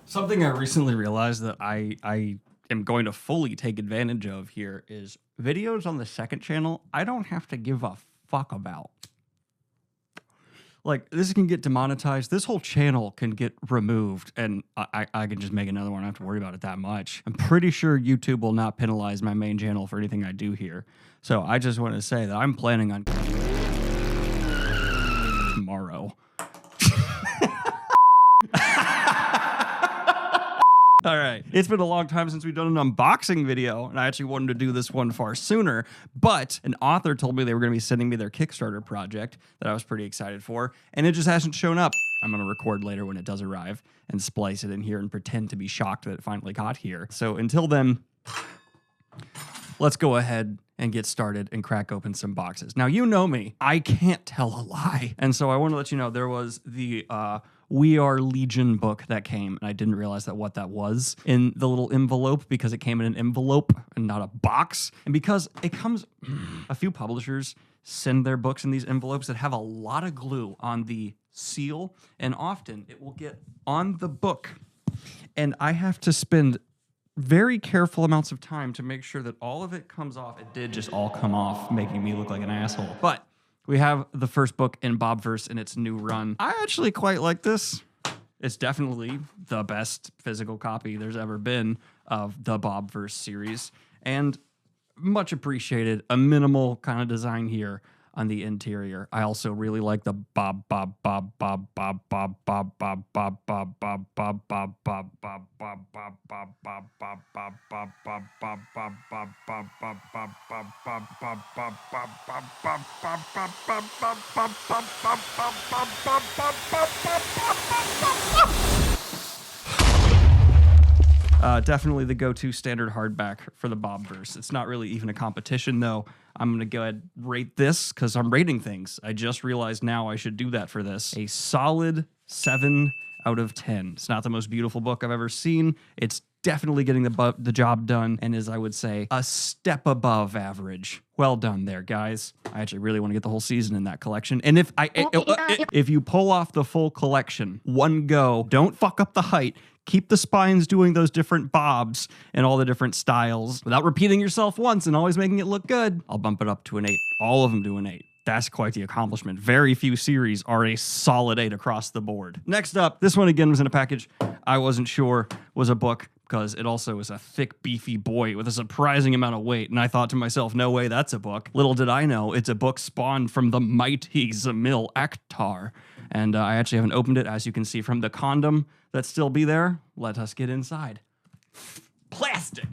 Something I recently realized that I am going to fully take advantage of here is videos on the second channel I don't have to give a fuck about. Like, this can get demonetized. This whole channel can get removed, and I can just make another one. I don't have to worry about it that much. I'm pretty sure YouTube will not penalize my main channel for anything I do here. So I just want to say that I'm planning on tomorrow. All right. It's been a long time since we've done an unboxing video, and I actually wanted to do this one far sooner, but an author told me they were going to be sending me their Kickstarter project that I was pretty excited for, and it just hasn't shown up. I'm going to record later when it does arrive and splice it in here and pretend to be shocked that it finally got here. So until then, let's go ahead and get started and crack open some boxes. Now, you know me. I can't tell a lie. And so I want to let you know there was the We Are Legion book that came, and I didn't realize that what that was in the little envelope because it came in an envelope and not a box. And because it comes, a few publishers send their books in these envelopes that have a lot of glue on the seal, and often it will get on the book. And I have to spend very careful amounts of time to make sure that all of it comes off. It did just all come off, making me look like an asshole. But we have the first book in Bobiverse in its new run. I actually quite like this. It's definitely the best physical copy there's ever been of the Bobiverse series, and much appreciated. A minimal kind of design here on the interior. I also really like the Bob. Definitely the go-to standard hardback for the Bobiverse. It's not really even a competition, though. I'm going to go ahead and rate this because I'm rating things. I just realized now I should do that for this. A solid 7 out of 10. It's not the most beautiful book I've ever seen. It's definitely getting the job done and is, I would say, a step above average. Well done there, guys. I actually really want to get the whole season in that collection. And if you pull off the full collection, one go, don't fuck up the height. Keep the spines doing those different bobs and all the different styles without repeating yourself once and always making it look good. I'll bump it up to an 8. All of them do an 8. That's quite the accomplishment. Very few series are a solid 8 across the board. Next up, this one again was in a package I wasn't sure was a book because it also is a thick, beefy boy with a surprising amount of weight. And I thought to myself, no way, that's a book. Little did I know, it's a book spawned from the mighty Zamil Akhtar. And I actually haven't opened it, as you can see from the condom that still be there. Let us get inside. Plastic.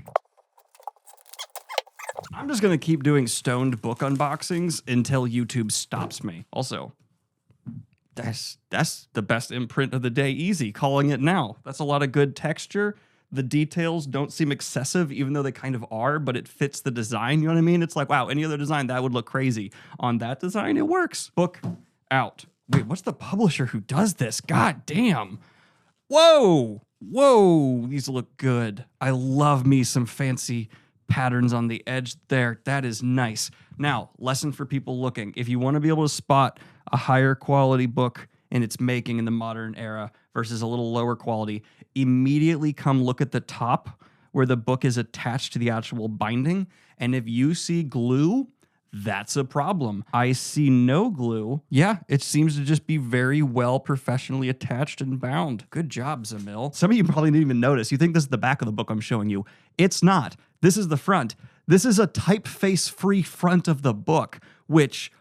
I'm just going to keep doing stoned book unboxings until YouTube stops me. Also, that's the best imprint of the day. Easy, calling it now. That's a lot of good texture. The details don't seem excessive, even though they kind of are, but it fits the design, you know what I mean? It's like, wow, any other design, that would look crazy. On that design, it works. Book out. Wait, what's the publisher who does this? God damn. Whoa. Whoa. These look good. I love me some fancy patterns on the edge there. That is nice. Now, lesson for people looking. If you want to be able to spot a higher quality book in its making in the modern era versus a little lower quality, immediately come look at the top where the book is attached to the actual binding. And if you see glue, that's a problem. I see no glue. Yeah, it seems to just be very well professionally attached and bound. Good job, Zamil. Some of you probably didn't even notice. You think this is the back of the book I'm showing you. It's not. This is the front. This is a typeface-free front of the book, which,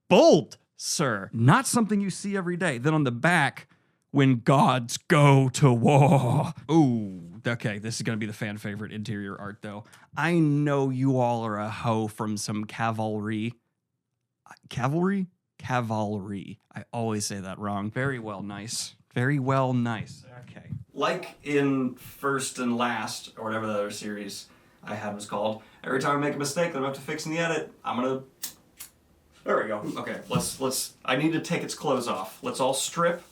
bold, sir. Not something you see every day. Then on the back, when gods go to war. Ooh. Okay, this is going to be the fan favorite interior art, though. I know you all are a hoe from some cavalry. Cavalry? Cavalry. I always say that wrong. Very well, nice. Very well, nice. Okay. Like in First and Last, or whatever the other series I had was called, every time I make a mistake that I'm about to fix in the edit, I'm going to... There we go. Okay, let's... I need to take its clothes off. Let's all strip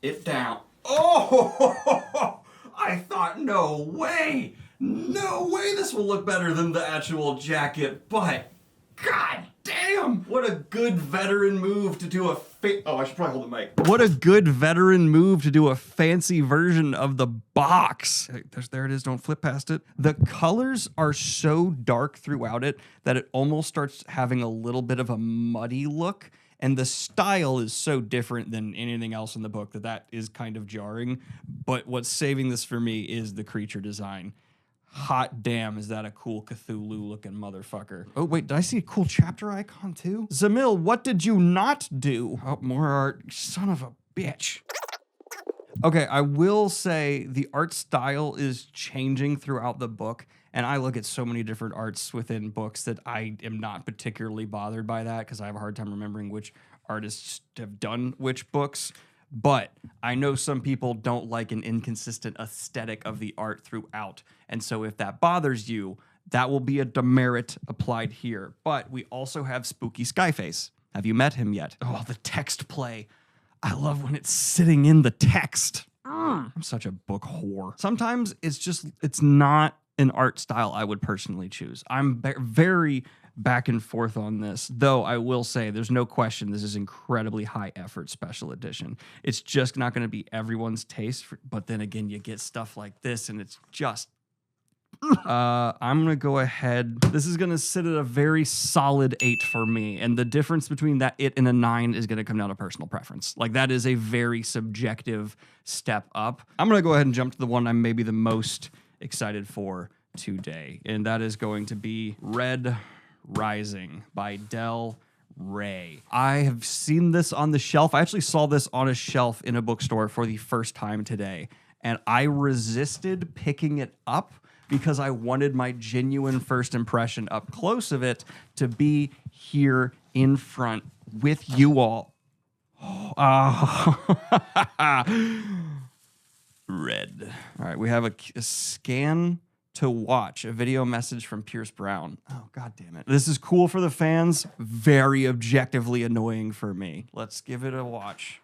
it down. Oh! I thought, no way this will look better than the actual jacket, but God Damn! What a good veteran move to do a oh, I should probably hold the mic. What a good veteran move to do a fancy version of the box. There it is. Don't flip past it. The colors are so dark throughout it that it almost starts having a little bit of a muddy look. And the style is so different than anything else in the book that is kind of jarring. But what's saving this for me is the creature design. Hot damn, is that a cool Cthulhu-looking motherfucker. Oh, wait, did I see a cool chapter icon, too? Zamil, what did you not do? Oh, more art. Son of a bitch. Okay, I will say the art style is changing throughout the book, and I look at so many different arts within books that I am not particularly bothered by that because I have a hard time remembering which artists have done which books. But I know some people don't like an inconsistent aesthetic of the art throughout. And so if that bothers you, that will be a demerit applied here. But we also have Spooky Skyface. Have you met him yet? Oh, the text play. I love when it's sitting in the text. I'm such a book whore. Sometimes it's not an art style I would personally choose. I'm very back and forth on this, though I will say there's no question this is incredibly high effort special edition. It's just not going to be everyone's taste, but then again, you get stuff like this and it's just... I'm going to go ahead. This is going to sit at a very solid 8 for me, and the difference between that 8 and a 9 is going to come down to personal preference. Like, that is a very subjective step up. I'm going to go ahead and jump to the one I'm maybe the most excited for today, and that is going to be Red Rising by Del Rey. I have seen this on the shelf. I actually saw this on a shelf in a bookstore for the first time today, and I resisted picking it up because I wanted my genuine first impression up close of it to be here in front with you all. Red. All right, we have a scan to watch, a video message from Pierce Brown. Oh, God damn it. This is cool for the fans, very objectively annoying for me. Let's give it a watch.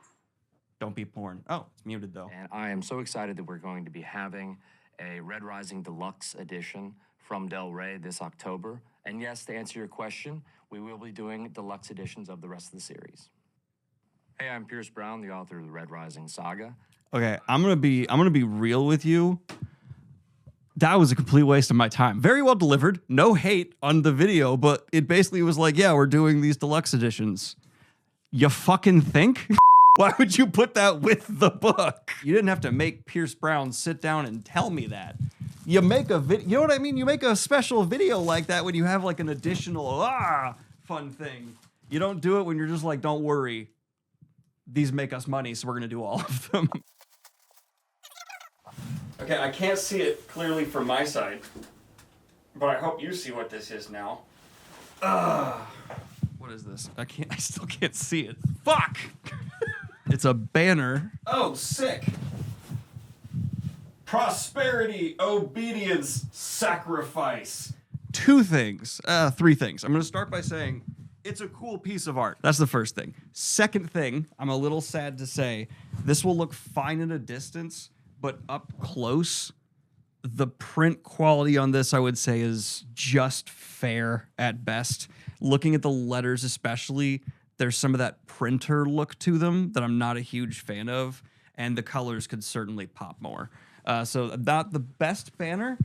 Don't be porn. Oh, it's muted though. And I am so excited that we're going to be having a Red Rising Deluxe edition from Del Rey this October. And yes, to answer your question, we will be doing deluxe editions of the rest of the series. Hey, I'm Pierce Brown, the author of the Red Rising saga. Okay, I'm gonna be real with you. That was a complete waste of my time. Very well delivered. No hate on the video, but it basically was like, yeah, we're doing these deluxe editions. You fucking think? Why would you put that with the book? You didn't have to make Pierce Brown sit down and tell me that. You make a video, you know what I mean? You make a special video like that when you have like an additional fun thing. You don't do it when you're just like, don't worry. These make us money, so we're gonna do all of them. Okay, I can't see it clearly from my side, but I hope you see what this is now. What is this? I still can't see it. Fuck! It's a banner. Oh, sick. Prosperity, obedience, sacrifice. 2 things, 3 things. I'm gonna start by saying it's a cool piece of art. That's the first thing. Second thing, I'm a little sad to say, this will look fine at a distance, but up close, the print quality on this, I would say, is just fair at best. Looking at the letters especially, there's some of that printer look to them that I'm not a huge fan of, and the colors could certainly pop more. So not the best banner,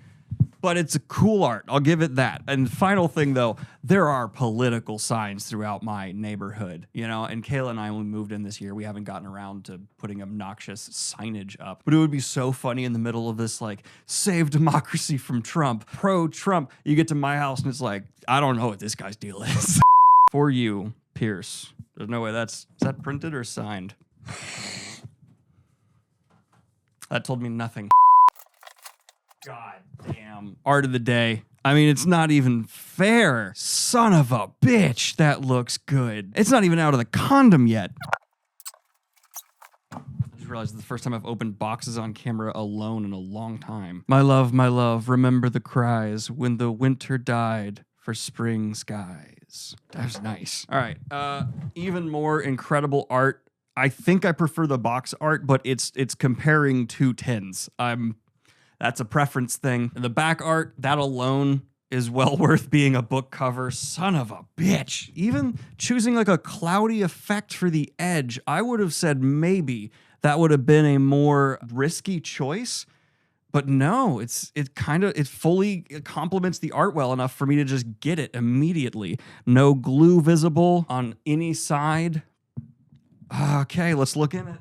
but it's a cool art. I'll give it that. And final thing, though, there are political signs throughout my neighborhood, you know, and Kayla and I, when we moved in this year, we haven't gotten around to putting obnoxious signage up. But it would be so funny in the middle of this, like, save democracy from Trump, pro-Trump. You get to my house and it's like, I don't know what this guy's deal is. For you, Pierce. There's no way is that printed or signed? That told me nothing. God damn. Art of the day. I mean, it's not even fair. Son of a bitch, that looks good. It's not even out of the condom yet. I just realized it's the first time I've opened boxes on camera alone in a long time. My love, remember the cries when the winter died for spring skies. That was nice. All right, even more incredible art. I think I prefer the box art, but it's comparing 2 tins. That's a preference thing. And the back art, that alone is well worth being a book cover. Son of a bitch. Even choosing like a cloudy effect for the edge, I would have said maybe that would have been a more risky choice. But no, it fully complements the art well enough for me to just get it immediately. No glue visible on any side. Okay, let's look in it.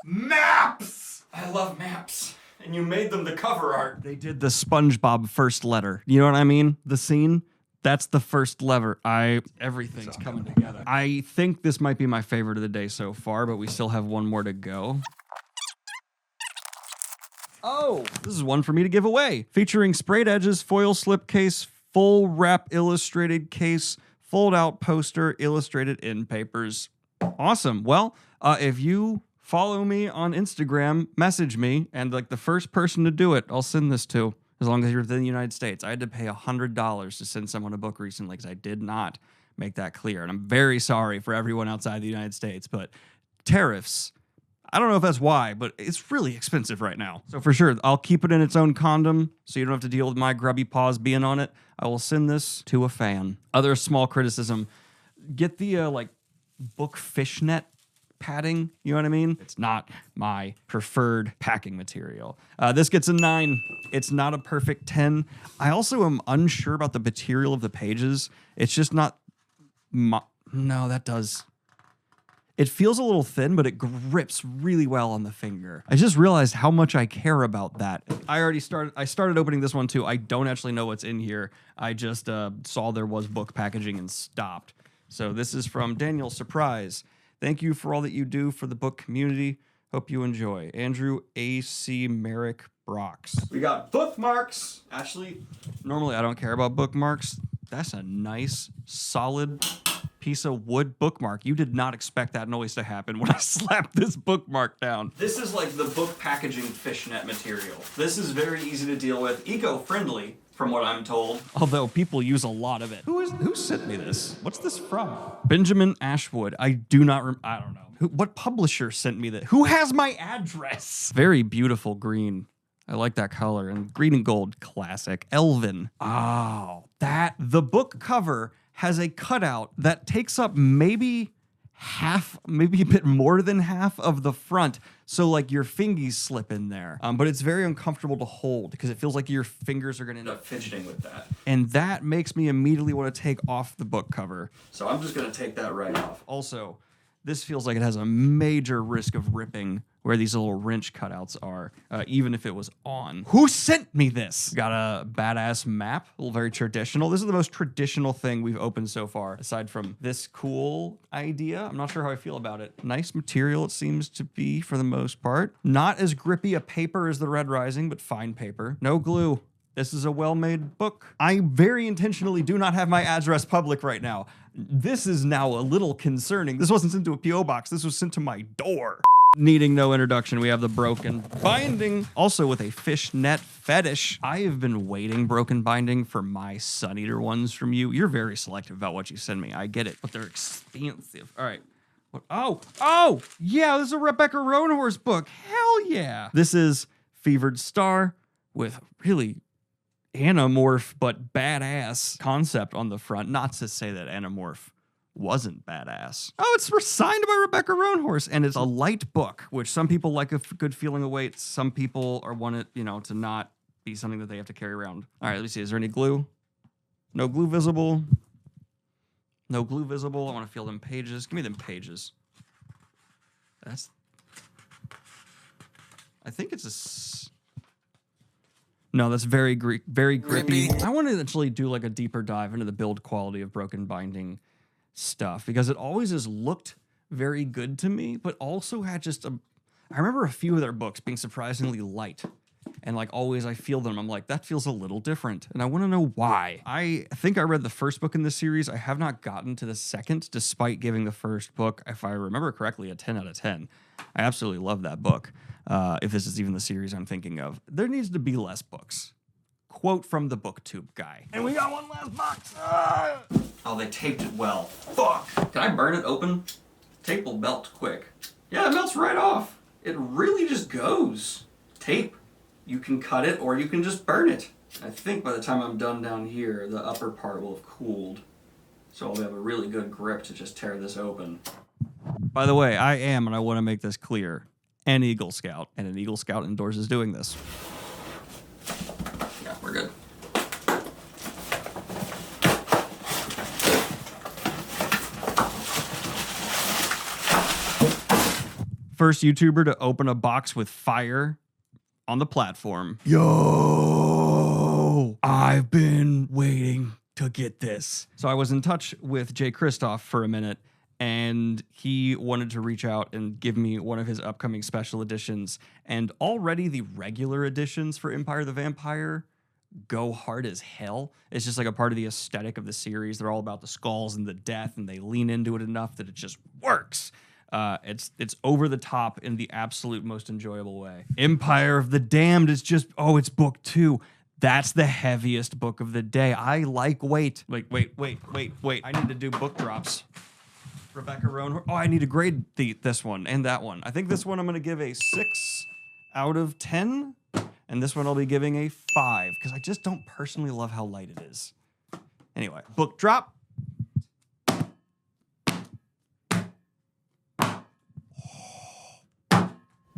Maps! I love maps. And you made them the cover art. They did the SpongeBob first letter. You know what I mean? The scene? That's the first lever. Everything's coming together. I think this might be my favorite of the day so far, but we still have one more to go. Oh, this is one for me to give away. Featuring sprayed edges, foil slipcase, full wrap illustrated case, fold out poster, illustrated in papers. Awesome. Well, if you follow me on Instagram, message me, and like the first person to do it, I'll send this to, as long as you're within the United States. I had to pay $100 to send someone a book recently because I did not make that clear. And I'm very sorry for everyone outside the United States, but tariffs, I don't know if that's why, but it's really expensive right now. So for sure, I'll keep it in its own condom so you don't have to deal with my grubby paws being on it. I will send this to a fan. Other small criticism, get the book fishnet padding, you know what I mean? It's not my preferred packing material. This gets a 9. It's not a perfect 10. I also am unsure about the material of the pages. It's just not no, that does. It feels a little thin, but it grips really well on the finger. I just realized how much I care about that. I started opening this one too. I don't actually know what's in here. I just saw there was book packaging and stopped. So this is from Daniel Surprise. Thank you for all that you do for the book community. Hope you enjoy. Andrew A.C. Merrick Brox. We got bookmarks. Actually, normally I don't care about bookmarks. That's a nice, solid piece of wood bookmark. You did not expect that noise to happen when I slapped this bookmark down. This is like the book packaging fishnet material. This is very easy to deal with. Eco-friendly, from what I'm told. Although people use a lot of it. Who sent me this? What's this from? Benjamin Ashwood. I don't know. What publisher sent me this? Who has my address? Very beautiful green. I like that color. And green and gold, classic. Elvin. Oh, the book cover has a cutout that takes up maybe a bit more than half of the front. So like your fingies slip in there. But it's very uncomfortable to hold because it feels like your fingers are gonna end up fidgeting with that. And that makes me immediately want to take off the book cover. So I'm just gonna take that right off. Also, this feels like it has a major risk of ripping where these little wrench cutouts are, even if it was on. Who sent me this? Got a badass map, a little very traditional. This is the most traditional thing we've opened so far, aside from this cool idea. I'm not sure how I feel about it. Nice material, it seems to be for the most part. Not as grippy a paper as the Red Rising, but fine paper. No glue. This is a well-made book. I very intentionally do not have my address public right now. This is now a little concerning. This wasn't sent to a P.O. box. This was sent to my door. Needing no introduction, we have the broken binding, also with a fishnet fetish. I have been waiting, broken binding, for my Sun Eater ones from you. You're very selective about what you send me. I get it, but they're expensive. All right. What? Oh, yeah, this is a Rebecca Roanhorse book. Hell yeah. This is Fevered Star with really anamorph but badass concept on the front. Not to say that anamorph wasn't badass. Oh, it's signed by Rebecca Roanhorse, and it's a light book, which some people like a good feeling of weight. Some people want it, to not be something that they have to carry around. All right, let me see. Is there any glue? No glue visible. No glue visible. I want to feel them pages. Give me them pages. I think it's no, that's very grippy. I want to actually do like a deeper dive into the build quality of broken binding stuff because it always has looked very good to me, but also had I remember a few of their books being surprisingly light. And like always I feel them, I'm like, that feels a little different. And I want to know why. I think I read the first book in this series. I have not gotten to the second, despite giving the first book, if I remember correctly, a 10 out of 10. I absolutely love that book. If this is even the series I'm thinking of. There needs to be less books. Quote from the BookTube guy. And we got one last box. Oh, they taped it well. Fuck. Can I burn it open? Tape will melt quick. Yeah, it melts right off. It really just goes. Tape. You can cut it or you can just burn it. I think by the time I'm done down here, the upper part will have cooled. So I'll have a really good grip to just tear this open. By the way, I am, and I want to make this clear, an Eagle Scout, and an Eagle Scout endorses doing this. Yeah, we're good. First YouTuber to open a box with fire on the platform. Yo, I've been waiting to get this. So I was in touch with Kristoff for a minute, and he wanted to reach out and give me one of his upcoming special editions. And already the regular editions for Empire the Vampire go hard as hell. It's just like a part of the aesthetic of the series. They're all about the skulls and the death, and they lean into it enough that it just works. It's over the top in the absolute most enjoyable way. Empire of the Damned is just, it's book 2. That's the heaviest book of the day. I like weight. Wait. I need to do book drops. Rebecca Roan. I need to grade this one and that one. I think this one I'm going to give a 6 out of 10. And this one I'll be giving a 5 because I just don't personally love how light it is. Anyway, book drop.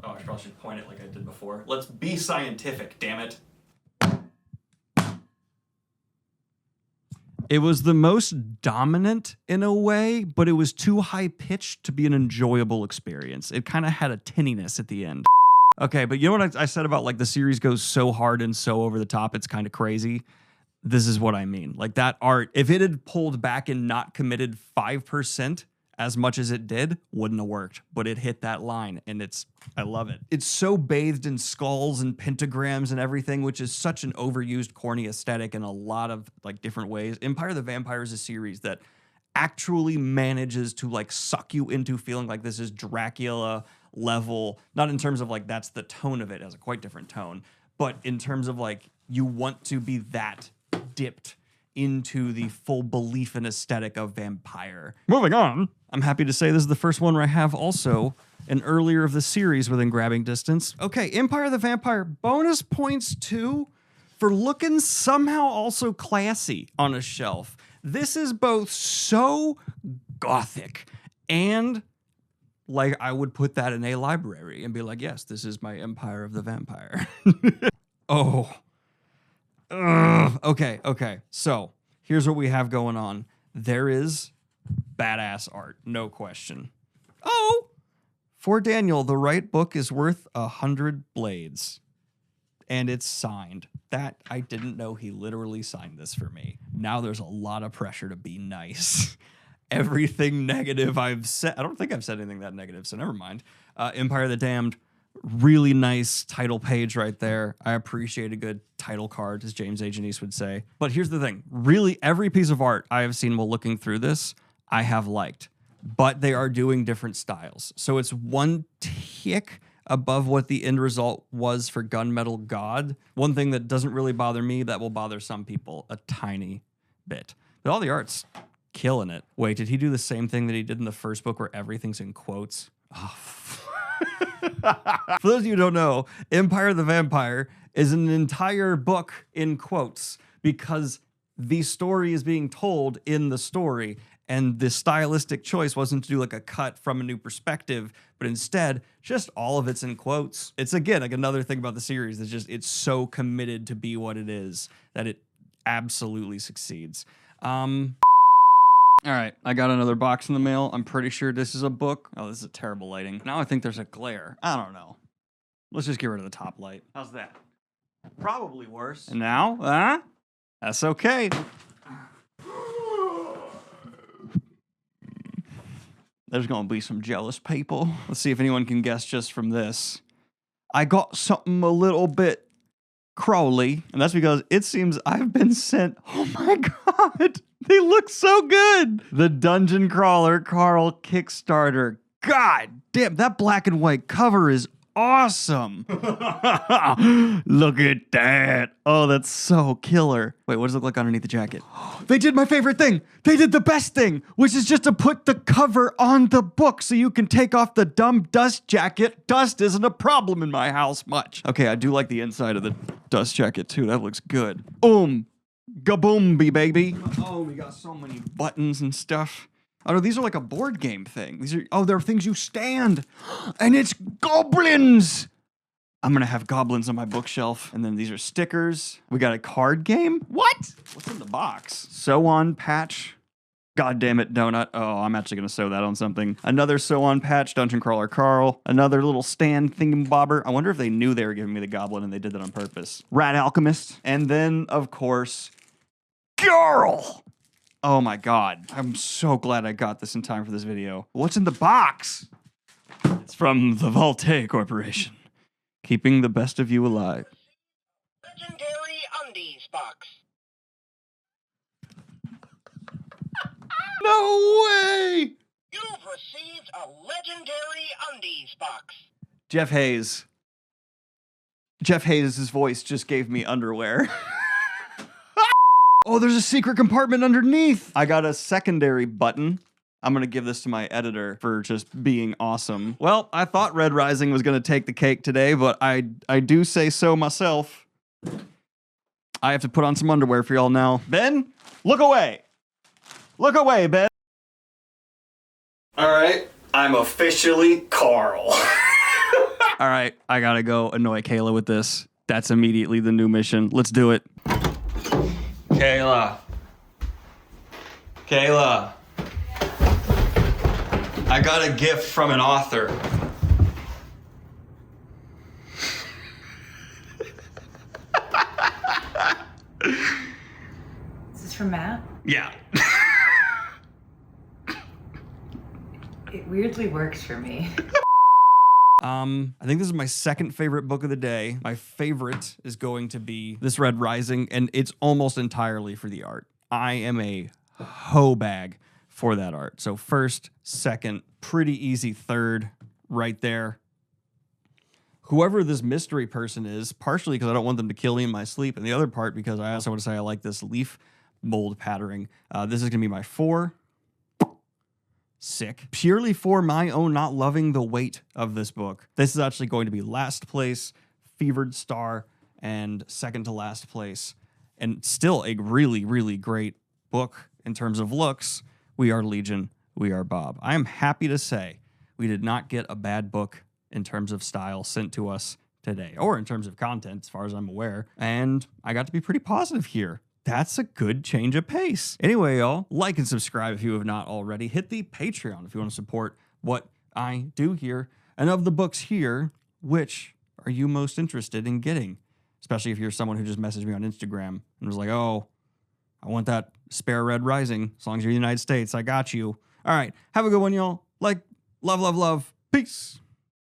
I probably should point it like I did before. Let's be scientific, damn it. It was the most dominant in a way, but it was too high-pitched to be an enjoyable experience. It kind of had a tinniness at the end. Okay, but you know what I said about like the series goes so hard and so over the top, it's kind of crazy? This is what I mean. Like that art, if it had pulled back and not committed 5%, as much as it did, wouldn't have worked. But it hit that line, and I love it. It's so bathed in skulls and pentagrams and everything, which is such an overused, corny aesthetic in a lot of like different ways. Empire the Vampire is a series that actually manages to like suck you into feeling like this is Dracula level, not in terms of like that's the tone of it, it has a quite different tone, but in terms of like you want to be that dipped into the full belief and aesthetic of vampire. Moving on. I'm happy to say this is the first one where I have also an earlier of the series within grabbing distance. Okay, Empire the Vampire, bonus points too for looking somehow also classy on a shelf. This is both so gothic and like I would put that in a library and be like, yes, this is my Empire of the Vampire. Okay. So here's what we have going on. There is badass art, no question. For Daniel, the right book is worth 100 blades. And it's signed. That, I didn't know he literally signed this for me. Now there's a lot of pressure to be nice. Everything negative I've said, I don't think I've said anything that negative, so never mind. Empire of the Damned, really nice title page right there. I appreciate a good title card, as James A. Janice would say. But here's the thing. Really, every piece of art I have seen while looking through this, I have liked. But they are doing different styles. So it's one tick above what the end result was for Gunmetal God. One thing that doesn't really bother me, that will bother some people a tiny bit. But all the art's killing it. Wait, did he do the same thing that he did in the first book where everything's in quotes? For those of you who don't know, Empire the Vampire is an entire book in quotes because the story is being told in the story, and the stylistic choice wasn't to do like a cut from a new perspective, but instead just all of it's in quotes. It's again like another thing about the series that's just it's so committed to be what it is that it absolutely succeeds. All right, I got another box in the mail. I'm pretty sure this is a book. Oh, this is a terrible lighting. Now I think there's a glare. I don't know. Let's just get rid of the top light. How's that? Probably worse. And now, that's okay. There's gonna be some jealous people. Let's see if anyone can guess just from this. I got something a little bit Crowley, and that's because it seems I've been sent. Oh my god, they look so good. The Dungeon Crawler Carl Kickstarter. God damn, that black and white cover is awesome. Look at that. Oh, that's so killer. Wait, what does it look like underneath the jacket? They did my favorite thing. They did the best thing, which is just to put the cover on the book so you can take off the dumb dust jacket. Dust isn't a problem in my house much. Okay, I do like the inside of the dust jacket too. That looks good. Gaboomby, baby. Oh, we got so many buttons and stuff. Oh, no, these are like a board game thing. They're things you stand. And it's goblins. I'm going to have goblins on my bookshelf. And then these are stickers. We got a card game. What? What's in the box? Sew-on patch. God damn it, donut. Oh, I'm actually going to sew that on something. Another sew-on patch, Dungeon Crawler Carl. Another little stand thingamabobber. I wonder if they knew they were giving me the goblin and they did that on purpose. Rat Alchemist. And then, of course, Carl. Oh my God. I'm so glad I got this in time for this video. What's in the box? It's from the Volte Corporation. Keeping the best of you alive. Legendary Undies box. No way! You've received a Legendary Undies box. Jeff Hayes. Jeff Hayes' voice just gave me underwear. Oh, there's a secret compartment underneath. I got a secondary button. I'm going to give this to my editor for just being awesome. Well, I thought Red Rising was going to take the cake today, but I do say so myself. I have to put on some underwear for y'all now. Ben, look away. Look away, Ben. All right, I'm officially Carl. All right, I got to go annoy Kayla with this. That's immediately the new mission. Let's do it. Kayla. I got a gift from an author. Is this from Matt? Yeah. It weirdly works for me. I think this is my second favorite book of the day. My favorite is going to be this Red Rising, and it's almost entirely for the art. I am a hoe bag for that art. So first, second, pretty easy third right there. Whoever this mystery person is, partially because I don't want them to kill me in my sleep, and the other part because I also want to say I like this leaf mold patterning. This is going to be my 4. Sick. Purely for my own not loving the weight of this book. This is actually going to be last place, Fevered Star, and second to last place. And still a really, really great book in terms of looks. We are Legion. We are Bob. I am happy to say we did not get a bad book in terms of style sent to us today, or in terms of content, as far as I'm aware. And I got to be pretty positive here. That's a good change of pace. Anyway, y'all, like and subscribe if you have not already. Hit the Patreon if you want to support what I do here. And of the books here, which are you most interested in getting? Especially if you're someone who just messaged me on Instagram and was like, oh, I want that spare Red Rising. As long as you're in the United States, I got you. All right, have a good one, y'all. Like, love, love, love. Peace.